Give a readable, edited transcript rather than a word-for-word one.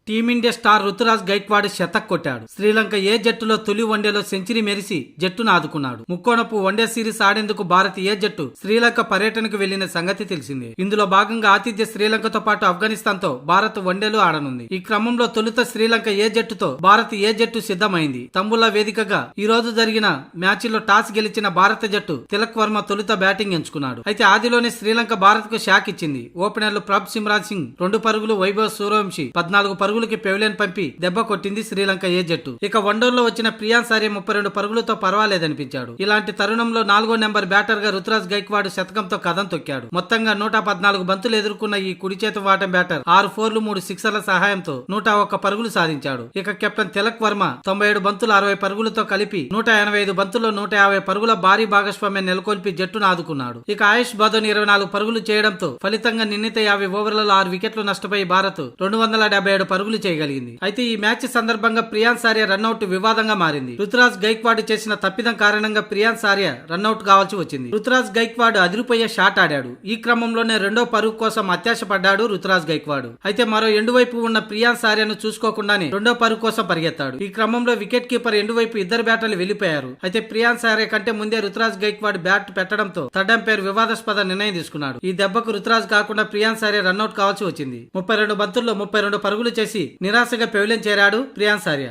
Team India star Ruturaj Gaikwad శతక్ కొట్టాడు. శ్రీలంక ఏ జట్టులో తొలి వన్డేలో సెంచరీ మెరిసి జట్టును ఆదుకున్నాడు. ముక్కోణపు వన్డే సిరీస్ ఆడేందుకు భారత్ ఏ జట్టు శ్రీలంక పర్యటనకు వెళ్లిన సంగతి తెలిసిందే. ఇందులో భాగంగా ఆతిథ్య శ్రీలంకతో పాటు ఆఫ్ఘనిస్తాన్ తో భారత్ వన్డేలు ఆడనుంది. ఈ క్రమంలో తొలుత శ్రీలంక ఏ జట్టుతో భారత్ ఏ జట్టు సిద్ధమైంది. తంబుల్లా వేదికగా ఈ రోజు జరిగిన మ్యాచ్లో టాస్ గెలిచిన భారత జట్టు తిలక్ వర్మ తొలుత బ్యాటింగ్ ఎంచుకున్నాడు. అయితే ఆదిలోనే శ్రీలంక భారత్ కు షాక్ ఇచ్చింది. ఓపెనర్లు ప్రభ్ సిమ్రాజ్ సింగ్ 2 పరుగులు, వైభవ్ సూర్యవంశీ 14 పరుగులకి పెవిలియన్ పంపి దెబ్బ కొట్టింది శ్రీలంక ఏ జట్టు. ఇక వన్డౌన్ లో వచ్చిన ప్రియాన్స్ ఆర్య 32 పరుగులతో పర్వాలేదనిపించాడు. ఇలాంటి తరుణంలో 4వ నెంబర్ బ్యాటర్ గా రుతురాజ్ గైక్వాడ్ శతకంతో కథం తొక్కాడు. మొత్తంగా 114 బంతులు ఎదుర్కొన్న ఈ కుడి చేతి వాటం బ్యాటర్ 6 ఫోర్లు 3 సిక్సర్ల సహాయంతో 101 పరుగులు సాధించాడు. ఇక కెప్టెన్ తిలక్ వర్మ 97 బంతులు 60 పరుగులతో కలిపి 185 బంతుల్లో 150 పరుగుల భారీ భాగస్వామ్యం నెలకొల్పి జట్టును ఆదుకున్నాడు. ఇక ఆయుష్ బాదోని 24 పరుగులు చేయడంతో ఫలితంగా నిర్ణీత 50 ఓవర్లలో 6 వికెట్లు నష్టపోయి భారత్ 277 పరుగులు చేయగలిగింది. అయితే ఈ మ్యాచ్ సందర్భంగా ప్రియాన్స్ ఆర్య రన్అట్ వివాదంగా మారింది. రుతురాజ్ గైక్వాడ్ చేసిన తప్పిదం కారణంగా ప్రియాన్స్ ఆర్య రన్అట్ కావాల్సి వచ్చింది. రుతురాజ్ గైక్వాడ్ అదిరిపోయే షాట్ ఆడాడు. ఈ క్రమంలోనే రెండో పరుగు కోసం అత్యాశపడ్డాడు రుతురాజ్ గైక్వాడ్. అయితే మరో ఎండు వైపు ఉన్న ప్రియాన్స్ ఆర్యను చూసుకోకుండానే రెండో పరుగు కోసం పరిగెత్తాడు. ఈ క్రమంలో వికెట్ కీపర్ ఎండు వైపు ఇద్దరు బ్యాటర్లు వెళ్లిపోయారు. అయితే ప్రియాన్స్ ఆర్య కంటే ముందే రుతురాజ్ గైక్వాడ్ బ్యాట్ పెట్టడంతో థర్డ్ అంపైర్ వివాదాస్పద నిర్ణయం తీసుకున్నాడు. ఈ దెబ్బకు రుతురాజ్ కాకుండా ప్రియాన్స్ ఆర్య రన్అట్ కావాల్సి వచ్చింది. 32 బంతుల్లో 32 పరుగులు చేసి నిరాశగా పెవిలియన్ చేరాడు ప్రియాన్స్ ఆర్య.